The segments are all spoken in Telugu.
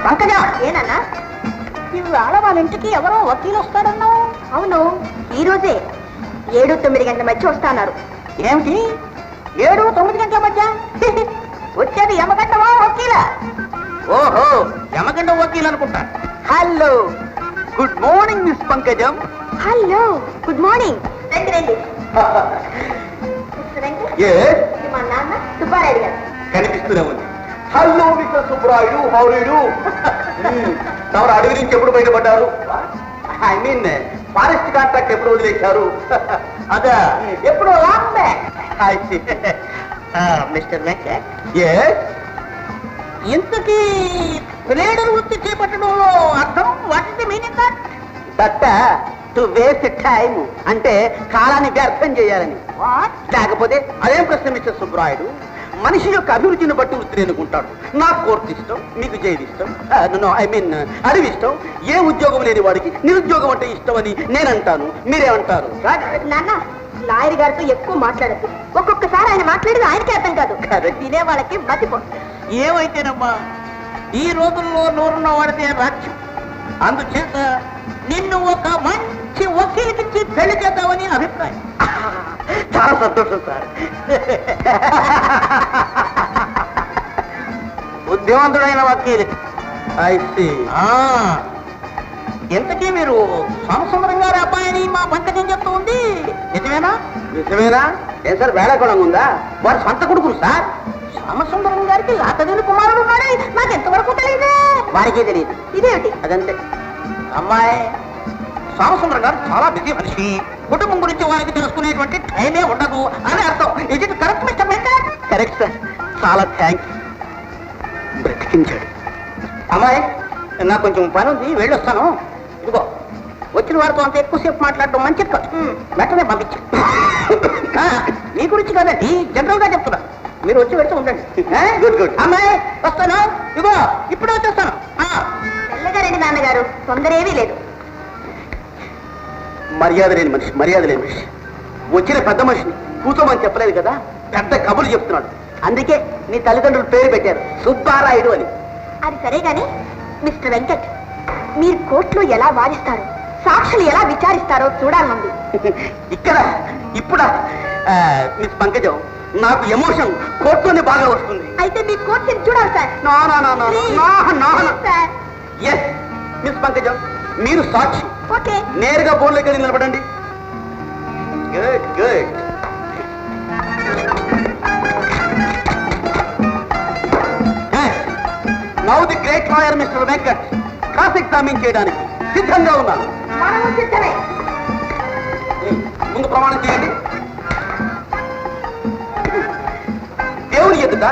పంకజ ఏనన్నా ఇవాళ వాళ్ళ ఇంటికి ఎవరో వకీలు వస్తారన్నావు? అవును, ఈ రోజే 7-9 గంటల మధ్య వస్తున్నారు. ఏమిటి 7-9 గంటల మధ్య? వచ్చేది యమగంటవా వకీలా? ఓహో, యమగంట వకీల్ అనుకుంటా. Hello, good morning miss Pankajam. Hello, good morning. రండి రండి. ఇది మా నాన్న సుబ్బారాయుడు గారు. కనిపిస్తూనే ఉంది. Hello mister Subrayudu, how are you? తమరు అడవి నుంచి ఎప్పుడు బయటపడ్డారు? ఐ మీన్ ఫారెస్ట్ కాంట్రాక్ట్ ఎప్పుడు వదిలేశారు? అదా, ఎప్పుడు లాంగ్ బ్యాక్. మిస్టర్ వెంకట్, ఇంతకీ ప్లేడర్ వృత్తి చేపట్టడంలో అర్థం వాటి meaning that to waste time, అంటే కాలాన్ని వ్యర్థం చేయాలని. లేకపోతే అదేం ప్రశ్న మిస్టర్ సుబ్రాయుడు? మనిషి యొక్క అభిరుచిని బట్టి వృత్తిని ఎన్నుకుంటాడు. నాకు కోర్టు ఇష్టం, మీకు జైలు ఇష్టం, ఐ మీన్ అడవి ఇష్టం. ఏ ఉద్యోగం లేని వాడికి నిరుద్యోగం అంటే ఇష్టం అని నేనంటాను. మీరేమంటారు? నాన్న, లాయర్ గారితో ఎక్కువ మాట్లాడద్దు. ఒక్కొక్కసారి ఆయన మాట్లాడేది ఆయనకే అర్థం కాదు. వినే వాళ్ళకి మతిపోతుంది. ఏమైతేనమ్మా, ఈ రోజుల్లో నోరున్న వాడితే రాజ్యం. అందుచేత నిన్ను ఒక మంచి వకీలుకిచ్చి పెళ్లి చేద్దామని అభిప్రాయం. చాలా సంతోషం సార్. బుద్ధివంతుడైన వకీలు. ఇంతకీ మీరు సోమసుందరం గారి అబ్బాయిని మా పంకజం చెప్తూ ఉంది నిజమేనా? నిజమేనా? ఏం సార్ వేళకోళంగా ఉందా? వారి సొంత కొడుకులు సార్. సోమసుందరం గారికి లాతదేవి కుమారుడు ఉన్నాడే, నాకు ఎంతవరకు తెలియదు. వారికే తెలియదు. ఇదేమిటి? అదంతే. అమ్మాయి, సోమసుందరం గారు చాలా బిజీ మనిషి. కుటుంబం గురించి వారికి తెలుసుకునేటువంటి టైమే ఉండదు అని అర్థం. ఇది correct mister Venkat? Correct sir, చాలా థ్యాంక్స్. బ్రతికించాడు. అమ్మాయి, నాకు కొంచెం పని ఉంది, వెళ్ళొస్తాను. ఇదిగో, వచ్చిన వారితో అంత ఎక్కువసేపు మాట్లాడటం మంచిది కాదు. వెంటనే పంపించు. మీ గురించి కాదండి, జనరల్ గా చెప్తున్నా. మీరు వచ్చి వెళ్తూ ఉండండి. Good good. అమ్మాయి, వస్తాను. ఇదిగో, ఇప్పుడే వచ్చేస్తాను. మెల్లగా రండి నాన్నగారు, తొందర ఏమీ లేదు. మర్యాద లేని మనిషి, మర్యాద లేని మనిషి. వచ్చిన పెద్ద మనిషిని కూర్చోమని చెప్పలేదు కదా, పెద్ద కబుర్లు చెప్తున్నాడు. అందుకే నీ తల్లిదండ్రులు పేరు పెట్టారు సుబ్బారాయుడు అని. అది సరే గాని మిస్టర్ వెంకట్, మీరు కోర్టులో ఎలా వాదిస్తారు, సాక్షులు ఎలా విచారిస్తారో చూడాలనుంది. ఇక్కడ ఇప్పుడా? మిస్ పంకజం, నాకు ఎమోషన్ కోర్టులోనే బాగా వస్తుంది. అయితే మీ కోర్టు చూడాలి సార్. సార్. ఎస్ మిస్ పంకజం, మీరు సాక్షి. ఓకే. నేరుగా బోర్డులోకి వెళ్ళి నిలబడండి. Good good. Now the great lawyer mister Venkat cross examine చేయడానికి సిద్ధంగా ఉన్నాను. మనము సిద్ధమే. ముందు ప్రమాణం చేయండి. దేవుని ఎదుట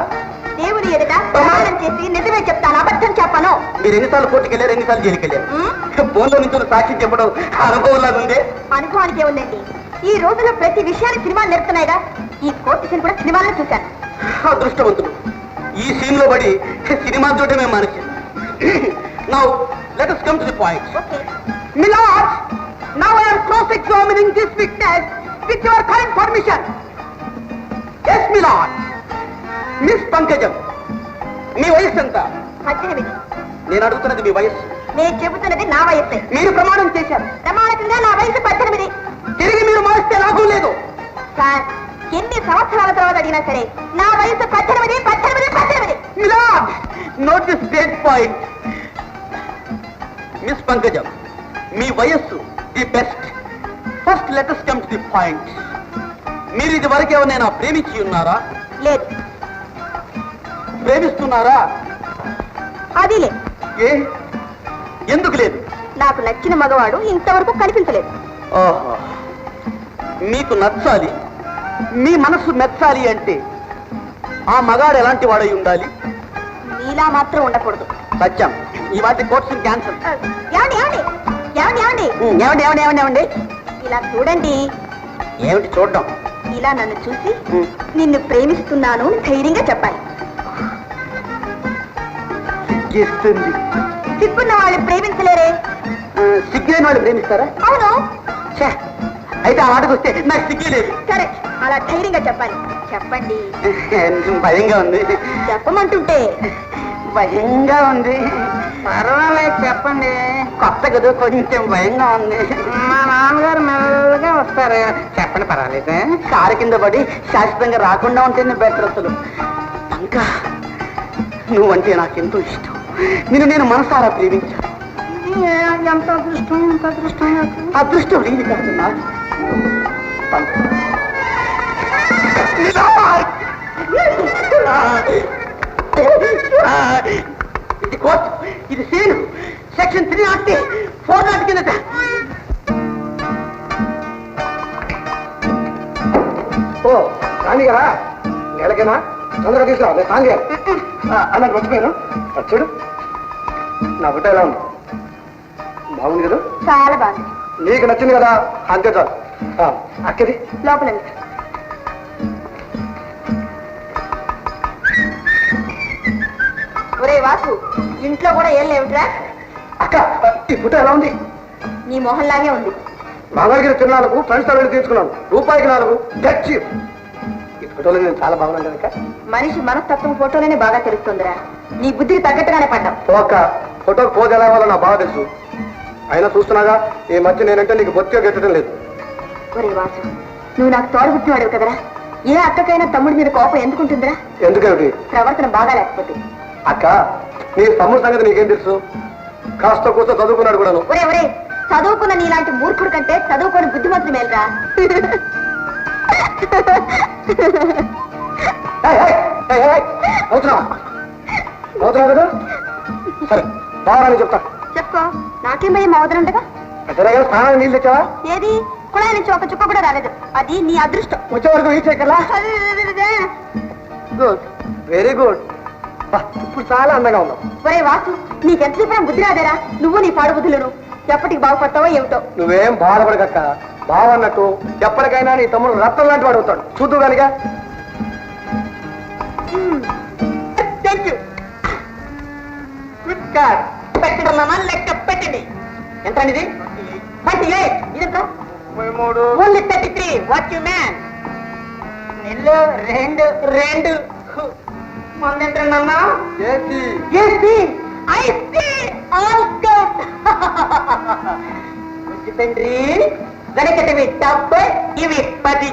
దేవుని ఎదుట ప్రమాణం చేసి నిజమే చెప్తాను, అబద్ధం చెప్పను. మీరు ఎన్నిసార్లు కోర్టుకు వెళ్ళారు, ఎన్నిసార్లు జైలుకి వెళ్ళారు? ఫోన్లో నుంచి సాక్షి చెప్పడం అనుభవంలాగా ఉంది. అనుభవానికి ఏముందండి, ఈ రోజుల్లో ప్రతి విషయాన్ని సినిమాలు నేర్పుతున్నాయిగా. ఈ కోర్టు సీన్ కూడా సినిమాల్లో చూశాను. అదృష్టవంతులు, ఈ సీన్ లో పడి సినిమా చూడటమే మానేసి. Now let us come to the point. Okay. My lord, now I am cross-examining this witness with your kind permission. Yes, my lord. Miss Pankajam, మీ వయస్సు ఎంత? 18. నేను అడుగుతున్నది మీ వయస్సు. నేను చెబుతున్నది నా వయస్సే. మీరు ప్రమాణం చేశారు. ప్రమాణకంగా నా వయసు 18. తిరిగి మీరు మారిస్తే లాభం లేదు. సార్, ఎన్ని సంవత్సరాల తర్వాత అడిగినా సరే నా వయసు 18. My lord, note this great point. Miss Pankajam, మీ వయస్సు the best. First let us come to the point. మీరు ఇది వరకు ఎవరైనా ప్రేమించి ఉన్నారా? లేదు. ప్రేమిస్తున్నారా? అది లేదు. ఏ, ఎందుకు లేదు? నాకు నచ్చిన మగవాడు ఇంతవరకు కనిపించలేదు. ఓహో, మీకు నచ్చాలి, మీ మనసు మెచ్చాలి అంటే ఆ మగాడు ఎలాంటి వాడై ఉండాలి? నీలా మాత్రం ఉండకూడదు. సత్యం, ఈ వాటి కోర్సు క్యాన్సల్. ఏమండి ఏమండి ఏమండి ఏమండి ఏమండి ఏమండి ఏమండి ఏమండి ఇలా చూడండి. ఏమిటి చూడడం? ఇలా నన్ను చూసి నిన్ను ప్రేమిస్తున్నాను అని ధైర్యంగా చెప్పాలి. సిగ్గేస్తుంది. సిగ్గున్న వాళ్ళు ప్రేమించలేరే. సిగ్గులేని వాళ్ళు ప్రేమిస్తారా? అవును. అయితే ఆ మాటకు వస్తే నాకు సిగ్గే లేదు. సరే, అలా ధైర్యంగా చెప్పాలి. చెప్పండి. భయంగా ఉంది. చెప్పమంటుంటే భయంగా ఉంది. పర్వాలేదు చెప్పండి. కొత్త కదా కొంచెం భయంగా ఉంది. మా నాన్నగారు మెల్లగా వస్తారు. చెప్పండి పర్వాలేదు. కారు కింద పడి శాశ్వతంగా రాకుండా ఉంటేనే బెటర్ అసలు. ఇంకా నువ్వంటే నాకెంతో ఇష్టం. నేను మనసారా ప్రేమించాను. ఎంత అదృష్టం, ఎంత అదృష్టం. అదృష్టం నీది కాదు నాకు. ఇది కోర్టు, ఇది సీను. సెక్షన్ 3 4 కిందట. ఓ రాణి కదా నెలకేనా తొందరగా తీసుకురా. నేను సాంగ్ అన్నట్టు మర్చిపోయాను. అది చూడు నా బుట్ట ఎలా ఉంది, బాగుంది కదా. చాలా బాగుంది. నీకు నచ్చింది కదా, అంతే చాలు. అక్కది లోపల ఒరే వాసు, ఇంట్లో కూడా ఏం లేవుట్రా? అక్క ఈ బుట్ట ఎలా ఉంది? నీ మొహంలాగే ఉంది. మామూలుగా తిన్నాలకు ఫ్రెండ్స్ తో వెళ్ళి తీసుకున్నాను. రూపాయికి 4 డెట్ చీప్. ఈ ఫోటోలో నేను చాలా బాగున్నాను కనుక మనిషి మనస్తత్వం ఫోటోలోనే బాగా తెలుస్తుందిరా. నీ బుద్ధికి తగ్గట్టుగానే పడ్డావు. ఒక్క ఫోటో పోజ్ ఎలా వాళ్ళో నాకు బాగా తెలుసు. అయినా చూస్తున్నాగా ఈ మధ్య నేనంటే నీకు బొత్తిగా గెట్టడం లేదు. ఒరే వాసు, నువ్వు నాకు తోడబుట్టినవాడు కదరా. ఏ అక్కకైనా తమ్ముడి మీద కోపం ఎందుకుంటుందిరా? ఎందుకేమిటి ప్రవర్తన బాగా లేకపోతే. అక్క నీ తమ్ముడు సంగతి నీకేం తెలుసు? కాస్త కూర్చో చదువుకున్నాడు కూడాను. ఒరే ఒరే, చదువుకున్న నీలాంటి మూర్ఖుడు కంటే చదువుకోని బుద్ధిమంతుడు మేలురా. అవుతున్నావా కదా? సరే బాగా చెప్తా. చెప్పుకో, నాకేం భయం అవదరంటగా. సరే కదా, స్నానానికి నీళ్ళు తెచ్చావా? ఏది, కుళాయి నుంచి ఒక చుక్క కూడా రాలేదు. అది నీ అదృష్టం. వచ్చే వరకు రీచ్ ఎక్కలా? Good, very good. ఇప్పుడు చాలా అందంగా ఉన్నావు. ఒరే వాసు, నీకెంత చెప్పినా బుద్ధి రాదేరా? నువ్వు నీ పాడు బుద్ధులను ఎప్పటికి బాగుపడతావో ఏమిటో. నువ్వేం బాధపడకక్క. బావన్నట్టు ఎప్పటికైనా నీ తమ్ముడు రత్నం లాంటి వాడు అవుతాడు. చూద్దు కనుక. పెట్టడమా లెక్క పెట్టండి. ఎంత ఇది? 28. ఇదంతా 33. ఓన్లీ 33. What you man? నెల్లు 2 మందేంటన్నా? తండ్రి వెనకటివి 70, ఇవి 10,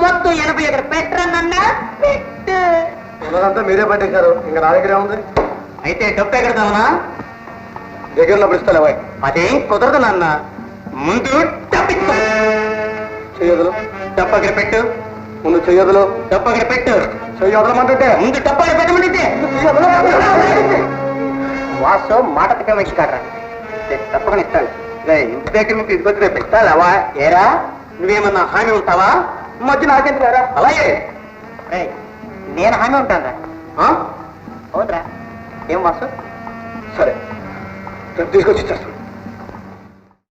మొత్తం 80 పెట్టరన్నా. పెట్టు. ఉన్నదంతా మీరే పట్టేశారు. ఇంకా నా దగ్గరే ఉంది. అయితే డబ్బు ఎక్కడదామనా? దగ్గరలో పిలుస్తాలే బాయ్. అదేం కుదరదు నాన్న. ముందు డబ్బిస్తా. చెయ్యదులు డబ్బు అక్కడ పెట్టు. ముందు చెయ్యదులు. డబ్బు అక్కడ పెట్టు. చెయ్యదులమంటుంటే ముందు డబ్బు అక్కడ పెట్టమంటే. వాసు మాట తప్పే మనిషి కాడరా. తప్పకుండా ఇస్తాను. ఇంటి దగ్గర నుంచి ఇదిగొచ్చి రేపు ఇస్తావా? ఏరా, నువ్వేమన్నా హామీ ఉంటావా? మధ్య నాకెందుకు రా? అలాగే నేను హామీ ఉంటాను రా. అవునరా? ఏం వాసు? సరే తీసుకొచ్చి ఇచ్చేస్తాను.